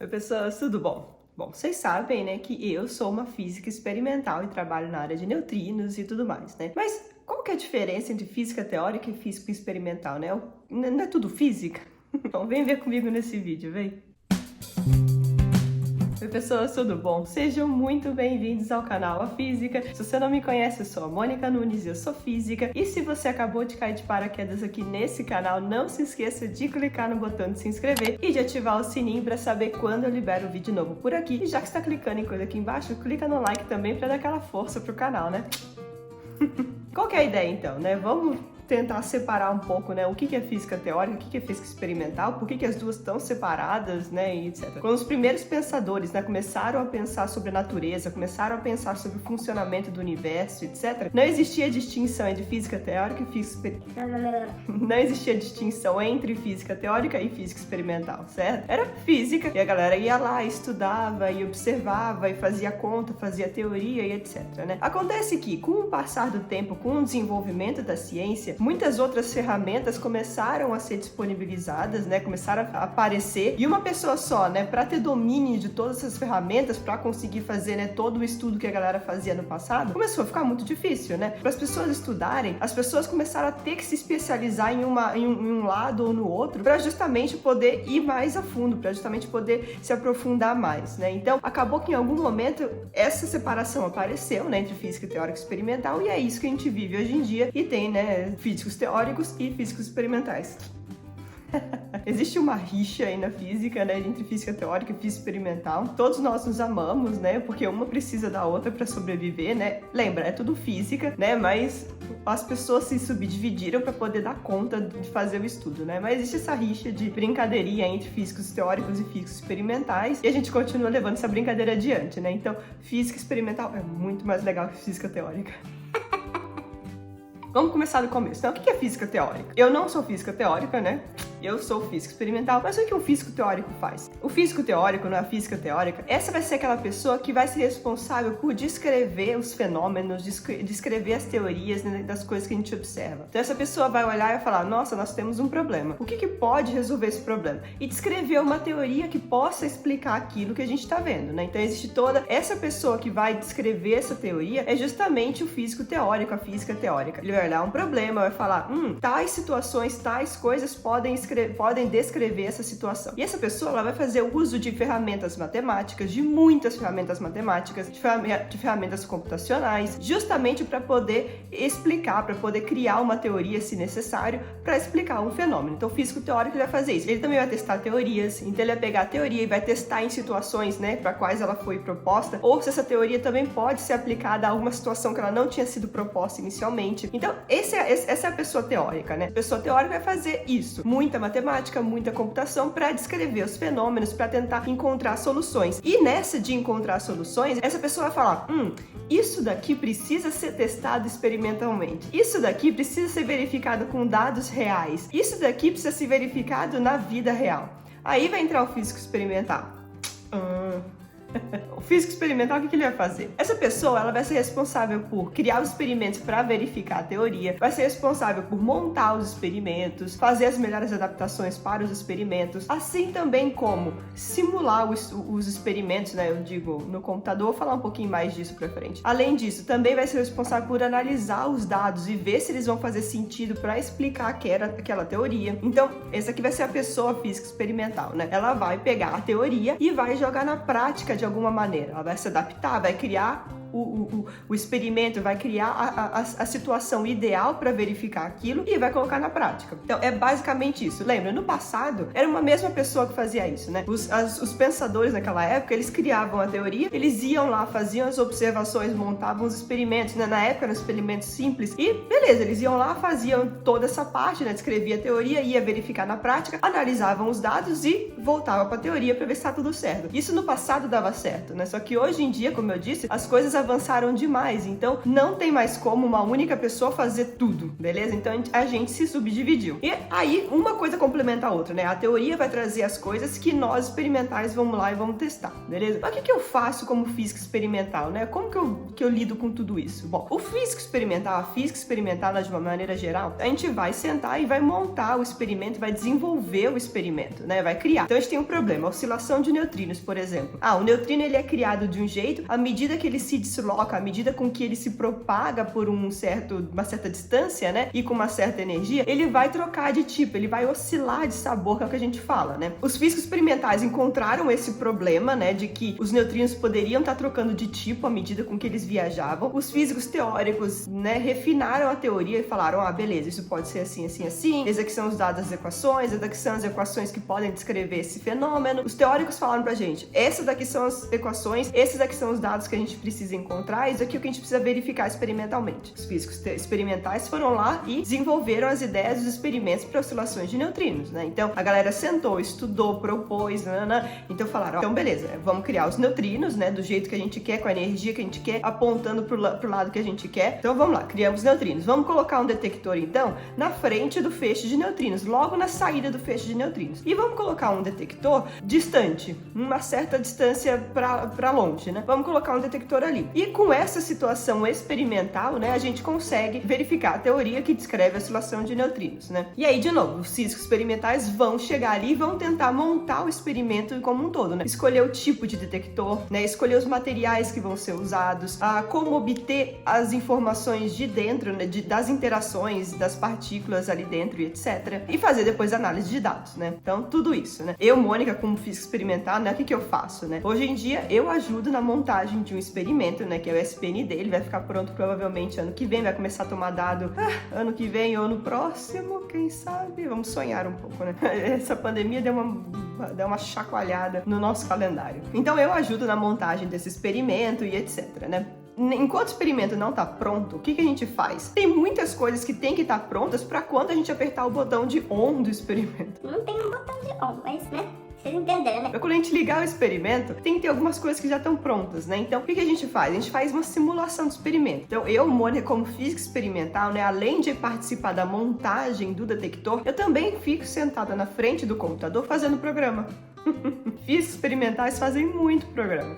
Oi, pessoas, tudo bom? Bom, vocês sabem, né, que eu sou uma física experimental e trabalho na área de neutrinos e tudo mais, né? Mas qual que é a diferença entre física teórica e física experimental, né? Não é tudo física? Então vem ver comigo nesse vídeo, vem! Oi, pessoas, tudo bom? Sejam muito bem-vindos ao canal A Física. Se você não me conhece, eu sou a Mônica Nunes e eu sou física. E se você acabou de cair de paraquedas aqui nesse canal, não se esqueça de clicar no botão de se inscrever e de ativar o sininho para saber quando eu libero um vídeo novo por aqui. E já que está clicando em coisa aqui embaixo, clica no like também para dar aquela força pro canal, né? Qual que é a ideia então, né? Vamos tentar separar um pouco, né, o que é física teórica, o que é física experimental, por que as duas estão separadas, né, e etc. Quando os primeiros pensadores, né, começaram a pensar sobre a natureza, começaram a pensar sobre o funcionamento do universo, etc., não existia distinção entre física teórica e física experimental. Não existia distinção entre física teórica e física experimental, certo? Era física, e a galera ia lá, estudava, e observava, e fazia conta, fazia teoria, e etc., né? Acontece que, com o passar do tempo, com o desenvolvimento da ciência, muitas outras ferramentas começaram a ser disponibilizadas, né? Começaram a aparecer, e uma pessoa só, né, para ter domínio de todas essas ferramentas, para conseguir fazer, né, todo o estudo que a galera fazia no passado, começou a ficar muito difícil, né? Para as pessoas estudarem, as pessoas começaram a ter que se especializar em um lado ou no outro, para justamente poder ir mais a fundo, para justamente poder se aprofundar mais, né? Então, acabou que em algum momento essa separação apareceu, né, entre física teórica e experimental, e é isso que a gente vive hoje em dia, e tem, né, físicos teóricos e físicos experimentais. Existe uma rixa aí na física, né, entre física teórica e física experimental. Todos nós nos amamos, né, porque uma precisa da outra para sobreviver, né? Lembra, é tudo física, né, mas as pessoas se subdividiram para poder dar conta de fazer o estudo, né? Mas existe essa rixa de brincadeirinha entre físicos teóricos e físicos experimentais, e a gente continua levando essa brincadeira adiante, né? Então, física experimental é muito mais legal que física teórica. Vamos começar do começo. Então, o que é física teórica? Eu não sou física teórica, né? Eu sou físico experimental, mas o que um físico teórico faz? O físico teórico, na física teórica, essa vai ser aquela pessoa que vai ser responsável por descrever os fenômenos, descrever as teorias, né, das coisas que a gente observa. Então essa pessoa vai olhar e falar, nossa, nós temos um problema. O que pode resolver esse problema? E descrever uma teoria que possa explicar aquilo que a gente está vendo, né? Então existe toda essa pessoa que vai descrever essa teoria, é justamente o físico teórico, a física teórica. Ele vai olhar um problema, vai falar, tais situações, tais coisas podem descrever essa situação. E essa pessoa, ela vai fazer uso de ferramentas matemáticas, de muitas ferramentas matemáticas, de ferramentas computacionais, justamente para poder explicar, para poder criar uma teoria, se necessário, para explicar um fenômeno. Então, o físico teórico vai fazer isso. Ele também vai testar teorias, então ele vai pegar a teoria e vai testar em situações, né, para quais ela foi proposta, ou se essa teoria também pode ser aplicada a alguma situação que ela não tinha sido proposta inicialmente. Então, essa é a pessoa teórica, né? A pessoa teórica vai fazer isso. Muita matemática, muita computação para descrever os fenômenos, para tentar encontrar soluções. E nessa de encontrar soluções, essa pessoa vai falar, isso daqui precisa ser testado experimentalmente. Isso daqui precisa ser verificado com dados reais. Isso daqui precisa ser verificado na vida real. Aí vai entrar o físico experimental. O físico experimental, o que ele vai fazer? Essa pessoa, ela vai ser responsável por criar os experimentos para verificar a teoria, vai ser responsável por montar os experimentos, fazer as melhores adaptações para os experimentos, assim também como simular os experimentos, né? Eu digo, no computador, vou falar um pouquinho mais disso pra frente. Além disso, também vai ser responsável por analisar os dados e ver se eles vão fazer sentido para explicar aquela teoria. Então, essa aqui vai ser a pessoa física experimental, né? Ela vai pegar a teoria e vai jogar na prática de alguma maneira. Ela vai se adaptar, vai criar o experimento, vai criar a situação ideal para verificar aquilo e vai colocar na prática. Então, é basicamente isso. Lembra, no passado, era uma mesma pessoa que fazia isso, né? Os pensadores naquela época, eles criavam a teoria, eles iam lá, faziam as observações, montavam os experimentos, né? Na época eram experimentos simples e, beleza, eles iam lá, faziam toda essa parte, né? Descrevia a teoria, ia verificar na prática, analisavam os dados e voltava para a teoria para ver se tá tudo certo. Isso no passado dava certo, né? Só que hoje em dia, como eu disse, as coisas avançaram demais, então não tem mais como uma única pessoa fazer tudo, beleza? Então a gente se subdividiu. E aí uma coisa complementa a outra, né? A teoria vai trazer as coisas que nós experimentais vamos lá e vamos testar, beleza? Mas o que eu faço como física experimental, né? Como que eu lido com tudo isso? Bom, o físico experimental, a física experimental de uma maneira geral, a gente vai sentar e vai montar o experimento, vai desenvolver o experimento, né? Vai criar. Então a gente tem um problema, a oscilação de neutrinos, por exemplo. O neutrino ele é criado de um jeito, à medida que ele se desloca, à medida com que ele se propaga por uma certa distância, né? E com uma certa energia, ele vai trocar de tipo, ele vai oscilar de sabor, que é o que a gente fala, né? Os físicos experimentais encontraram esse problema, né? De que os neutrinos poderiam estar trocando de tipo à medida com que eles viajavam. Os físicos teóricos, né? Refinaram a teoria e falaram, beleza, isso pode ser assim, assim, assim. Esses aqui são os dados das equações, essas daqui são as equações que podem descrever esse fenômeno. Os teóricos falaram pra gente, essas daqui são as equações, esses daqui são os dados que a gente precisa encontrar, isso aqui é o que a gente precisa verificar experimentalmente. Os físicos experimentais foram lá e desenvolveram as ideias dos experimentos para oscilações de neutrinos, né? Então, a galera sentou, estudou, propôs, então falaram, então beleza, vamos criar os neutrinos, né, do jeito que a gente quer, com a energia que a gente quer, apontando pro lado que a gente quer. Então vamos lá, criamos neutrinos. Vamos colocar um detector, então, na frente do feixe de neutrinos, logo na saída do feixe de neutrinos. E vamos colocar um detector distante, uma certa distância para longe, né? Vamos colocar um detector ali. E com essa situação experimental, né, a gente consegue verificar a teoria que descreve a oscilação de neutrinos, né? E aí, de novo, os físicos experimentais vão chegar ali e vão tentar montar o experimento como um todo, né? Escolher o tipo de detector, né? Escolher os materiais que vão ser usados, como obter as informações de dentro, né? Das interações das partículas ali dentro e etc. E fazer depois análise de dados, né? Então, tudo isso, né? Eu, Mônica, como física experimental, né? O que eu faço, né? Hoje em dia, eu ajudo na montagem de um experimento, né? Que é o SPND, ele vai ficar pronto provavelmente ano que vem, vai começar a tomar dado ano que vem ou no próximo, quem sabe? Vamos sonhar um pouco, né? Essa pandemia deu uma chacoalhada no nosso calendário. Então eu ajudo na montagem desse experimento e etc, né? Enquanto o experimento não está pronto, o que a gente faz? Tem muitas coisas que tem que estar prontas para quando a gente apertar o botão de on do experimento. Não tem um botão de on, mas, né? Vocês entenderam, né? Mas quando a gente ligar o experimento, tem que ter algumas coisas que já estão prontas, né? Então, o que a gente faz? A gente faz uma simulação do experimento. Então, eu, Mônica, como física experimental, né? Além de participar da montagem do detector, eu também fico sentada na frente do computador fazendo o programa. Físicos experimentais fazem muito programa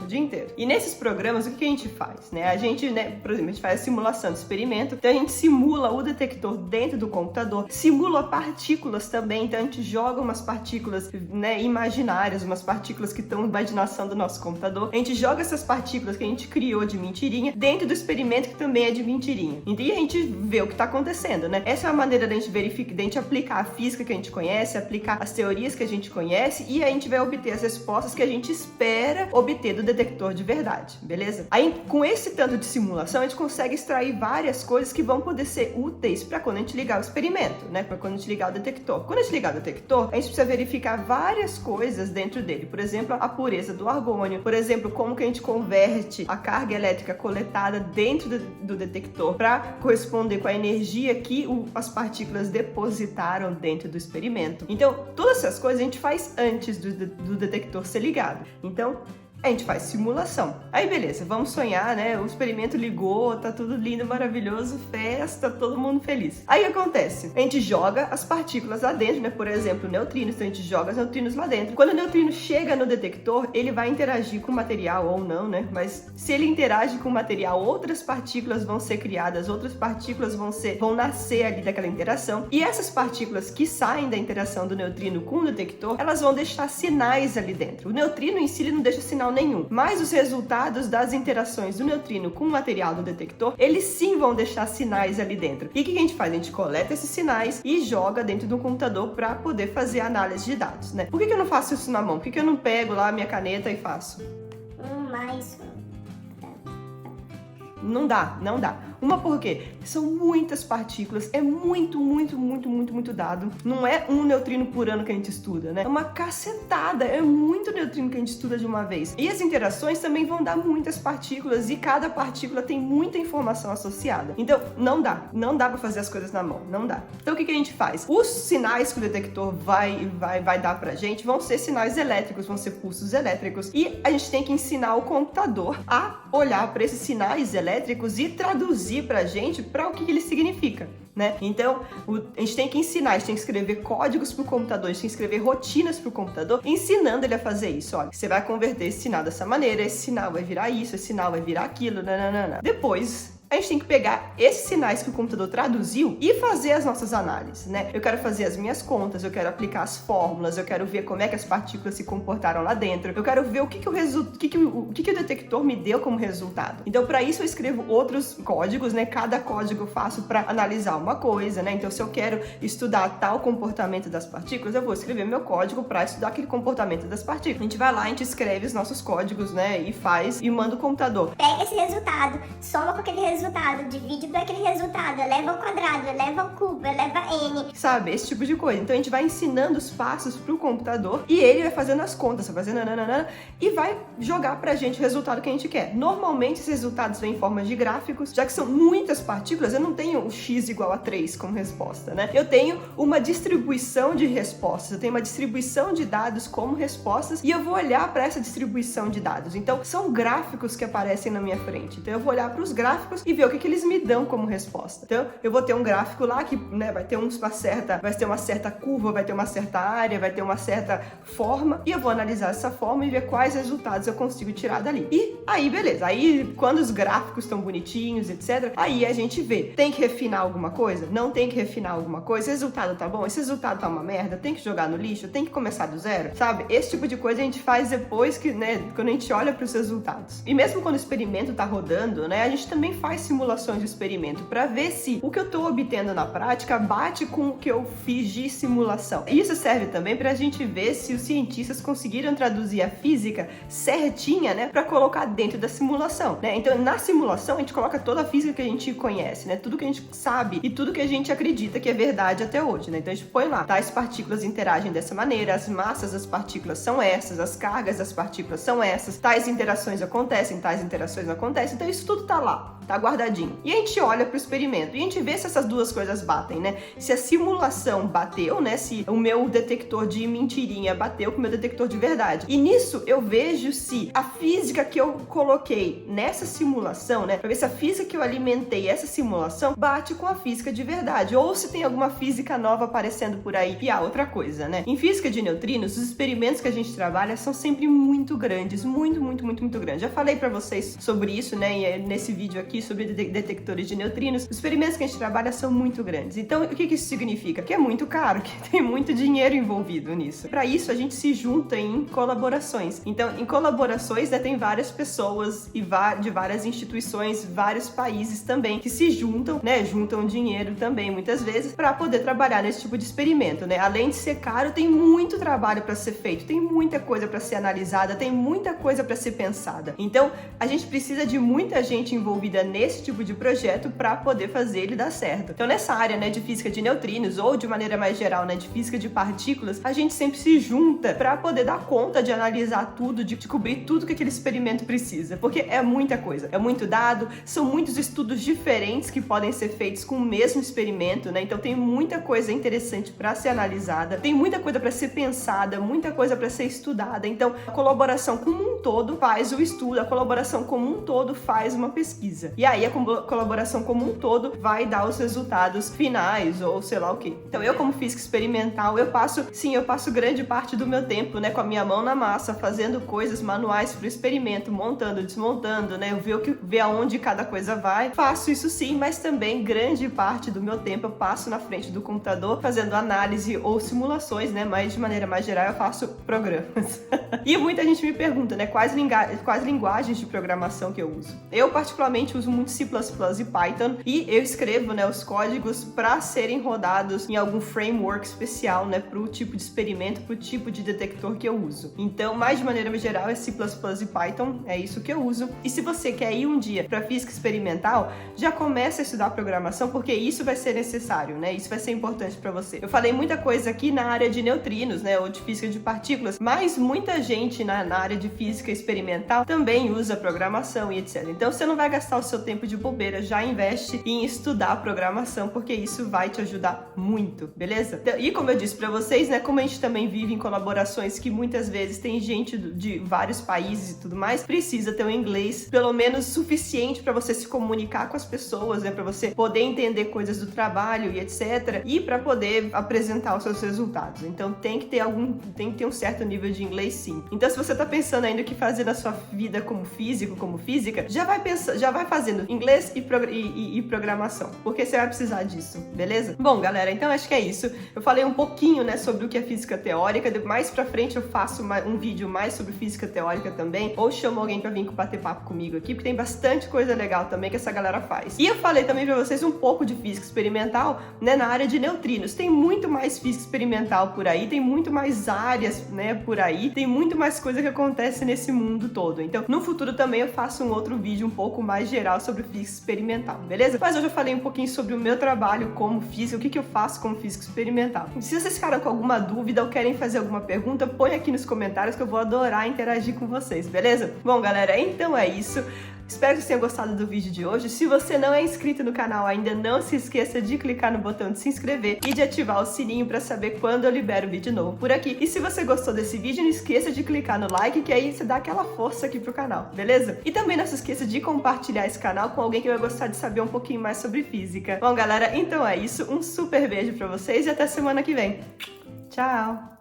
o dia inteiro. E nesses programas, o que a gente faz, né? A gente, né, por exemplo, a gente faz a simulação do experimento, então a gente simula o detector dentro do computador, simula partículas também, então a gente joga umas partículas, né, imaginárias, umas partículas que estão na imaginação do nosso computador, a gente joga essas partículas que a gente criou de mentirinha dentro do experimento que também é de mentirinha. E a gente vê o que está acontecendo, né? Essa é a maneira da gente verificar, da gente aplicar a física que a gente conhece, aplicar as teorias que a gente conhece e a gente vai obter as respostas que a gente espera obter do detector de verdade, beleza? Aí, com esse tanto de simulação, a gente consegue extrair várias coisas que vão poder ser úteis para quando a gente ligar o experimento, né? Para quando a gente ligar o detector. Quando a gente ligar o detector, a gente precisa verificar várias coisas dentro dele. Por exemplo, a pureza do argônio. Por exemplo, como que a gente converte a carga elétrica coletada dentro do detector para corresponder com a energia que as partículas depositaram dentro do experimento. Então, todas essas coisas a gente faz antes do detector ser ligado. Então, a gente faz simulação. Aí beleza, vamos sonhar, né? O experimento ligou, tá tudo lindo, maravilhoso, festa, todo mundo feliz. Aí o que acontece? A gente joga as partículas lá dentro, né? Por exemplo, neutrinos, então a gente joga os neutrinos lá dentro. Quando o neutrino chega no detector, ele vai interagir com o material ou não, né? Mas se ele interage com o material, outras partículas vão ser criadas, outras partículas vão nascer ali daquela interação. E essas partículas que saem da interação do neutrino com o detector, elas vão deixar sinais ali dentro. O neutrino em si, ele não deixa sinal nenhum, mas os resultados das interações do neutrino com o material do detector, eles sim vão deixar sinais ali dentro. E o que a gente faz? A gente coleta esses sinais e joga dentro do computador para poder fazer a análise de dados, né? Por que eu não faço isso na mão? Por que eu não pego lá a minha caneta e faço? Mais. Não dá. Uma por quê? São muitas partículas, é muito dado. Não é um neutrino por ano que a gente estuda, né? É uma cacetada, é muito neutrino que a gente estuda de uma vez. E as interações também vão dar muitas partículas e cada partícula tem muita informação associada. Então, não dá pra fazer as coisas na mão, não dá. Então, o que a gente faz? Os sinais que o detector vai dar pra gente vão ser sinais elétricos, vão ser pulsos elétricos. E a gente tem que ensinar o computador a olhar para esses sinais elétricos e traduzir pra gente para o que ele significa, né? Então, a gente tem que ensinar, a gente tem que escrever códigos pro computador, a gente tem que escrever rotinas pro computador, ensinando ele a fazer isso. Olha, você vai converter esse sinal dessa maneira, esse sinal vai virar isso, esse sinal vai virar aquilo, nananana. Depois, a gente tem que pegar esses sinais que o computador traduziu e fazer as nossas análises, né? Eu quero fazer as minhas contas, eu quero aplicar as fórmulas, eu quero ver como é que as partículas se comportaram lá dentro, eu quero ver o que o detector me deu como resultado. Então, para isso eu escrevo outros códigos, né? Cada código eu faço para analisar uma coisa, né? Então, se eu quero estudar tal comportamento das partículas, eu vou escrever meu código para estudar aquele comportamento das partículas. A gente vai lá, a gente escreve os nossos códigos, né? E faz e manda o computador. Pega esse resultado, soma com aquele resultado, divide por aquele resultado, eleva ao quadrado, eleva ao cubo, eleva a n. Sabe, esse tipo de coisa. Então a gente vai ensinando os passos pro computador e ele vai fazendo as contas, vai fazendo nananana, e vai jogar pra gente o resultado que a gente quer. Normalmente esses resultados vêm em forma de gráficos, já que são muitas partículas, eu não tenho o x igual a 3 como resposta, né? Eu tenho uma distribuição de respostas, eu tenho uma distribuição de dados como respostas e eu vou olhar para essa distribuição de dados. Então são gráficos que aparecem na minha frente. Então eu vou olhar para os gráficos e ver o que eles me dão como resposta. Então, eu vou ter um gráfico lá que, né, vai ter uma certa curva, vai ter uma certa área, vai ter uma certa forma, e eu vou analisar essa forma e ver quais resultados eu consigo tirar dali. E aí, beleza. Aí, quando os gráficos estão bonitinhos, etc., aí a gente vê. Tem que refinar alguma coisa? Não tem que refinar alguma coisa? Esse resultado tá bom? Esse resultado tá uma merda? Tem que jogar no lixo? Tem que começar do zero? Sabe? Esse tipo de coisa a gente faz depois que, né, quando a gente olha para os resultados. E mesmo quando o experimento tá rodando, né, a gente também faz simulações de experimento para ver se o que eu estou obtendo na prática bate com o que eu fiz de simulação. Isso serve também para a gente ver se os cientistas conseguiram traduzir a física certinha, né, para colocar dentro da simulação, né? Então, na simulação a gente coloca toda a física que a gente conhece, né? Tudo que a gente sabe e tudo que a gente acredita que é verdade até hoje, né? Então a gente põe lá, tais partículas interagem dessa maneira, as massas das partículas são essas, as cargas das partículas são essas, tais interações acontecem, tais interações não acontecem. Então isso tudo tá lá, tá guardadinho. E a gente olha pro experimento e a gente vê se essas duas coisas batem, né? Se a simulação bateu, né? Se o meu detector de mentirinha bateu com o meu detector de verdade. E nisso eu vejo se a física que eu coloquei nessa simulação, né? Pra ver se a física que eu alimentei essa simulação bate com a física de verdade. Ou se tem alguma física nova aparecendo por aí. E a outra coisa, né? Em física de neutrinos, os experimentos que a gente trabalha são sempre muito grandes. Muito grandes. Já falei pra vocês sobre isso, né? E nesse vídeo aqui sobre detectores de neutrinos. Os experimentos que a gente trabalha são muito grandes. Então, o que isso significa? Que é muito caro, que tem muito dinheiro envolvido nisso. Para isso, a gente se junta em colaborações. Então, em colaborações, né, tem várias pessoas e de várias instituições, vários países também que se juntam, né, juntam dinheiro também, muitas vezes, para poder trabalhar nesse tipo de experimento, né? Além de ser caro, tem muito trabalho para ser feito, tem muita coisa para ser analisada, tem muita coisa para ser pensada. Então, a gente precisa de muita gente envolvida nesse tipo de projeto para poder fazer ele dar certo. Então, nessa área, né, de física de neutrinos ou de maneira mais geral, né, de física de partículas, a gente sempre se junta para poder dar conta de analisar tudo, de cobrir tudo que aquele experimento precisa, porque é muita coisa, é muito dado, são muitos estudos diferentes que podem ser feitos com o mesmo experimento, né? Então tem muita coisa interessante para ser analisada, tem muita coisa para ser pensada, muita coisa para ser estudada. Então, a colaboração como um todo faz o estudo, a colaboração como um todo faz uma pesquisa. E aí a colaboração como um todo vai dar os resultados finais ou sei lá o quê. Então, eu como física experimental, eu passo grande parte do meu tempo, né, com a minha mão na massa, fazendo coisas manuais pro experimento, montando, desmontando, né, ver aonde cada coisa vai. Faço isso sim, mas também grande parte do meu tempo eu passo na frente do computador fazendo análise ou simulações, né, mas de maneira mais geral eu faço programas. E muita gente me pergunta, né, quais linguagens de programação que eu uso. Eu, particularmente, uso muito C++ e Python, e eu escrevo, né, os códigos para serem rodados em algum framework especial, né, para o tipo de experimento, para o tipo de detector que eu uso. Então, mais de maneira geral, é C++ e Python, é isso que eu uso. E se você quer ir um dia para física experimental, já começa a estudar programação, porque isso vai ser necessário, né? Isso vai ser importante para você. Eu falei muita coisa aqui na área de neutrinos, né, ou de física de partículas, mas muita gente na área de física experimental também usa programação e etc. Então, você não vai gastar o seu tempo de bobeira, já investe em estudar programação, porque isso vai te ajudar muito, beleza? E como eu disse para vocês, né, como a gente também vive em colaborações que muitas vezes tem gente de vários países e tudo mais, precisa ter um inglês pelo menos suficiente para você se comunicar com as pessoas, né, para você poder entender coisas do trabalho e etc, e para poder apresentar os seus resultados. Então tem que ter um certo nível de inglês, sim. Então, se você tá pensando ainda o que fazer na sua vida como físico, como física, já vai fazendo inglês e programação, porque você vai precisar disso, beleza? Bom, galera, então acho que é isso. Eu falei um pouquinho, né, sobre o que é física teórica. Mais pra frente eu faço um vídeo mais sobre física teórica também, ou chamo alguém pra vir bater papo comigo aqui, porque tem bastante coisa legal também que essa galera faz. E eu falei também pra vocês um pouco de física experimental, né, na área de neutrinos. Tem muito mais física experimental por aí, tem muito mais áreas, né, por aí, tem muito mais coisa que acontece nesse mundo todo. Então, no futuro também eu faço um outro vídeo um pouco mais geral sobre física experimental, beleza? Mas hoje eu falei um pouquinho sobre o meu trabalho como física, o que eu faço como física experimental. Se vocês ficaram com alguma dúvida ou querem fazer alguma pergunta, põe aqui nos comentários que eu vou adorar interagir com vocês, beleza? Bom, galera, então é isso. Espero que vocês tenham gostado do vídeo de hoje. Se você não é inscrito no canal ainda, não se esqueça de clicar no botão de se inscrever e de ativar o sininho para saber quando eu libero vídeo novo por aqui. E se você gostou desse vídeo, não esqueça de clicar no like, que aí você dá aquela força aqui pro canal, beleza? E também não se esqueça de compartilhar esse canal com alguém que vai gostar de saber um pouquinho mais sobre física. Bom, galera, então é isso. Um super beijo para vocês e até semana que vem. Tchau!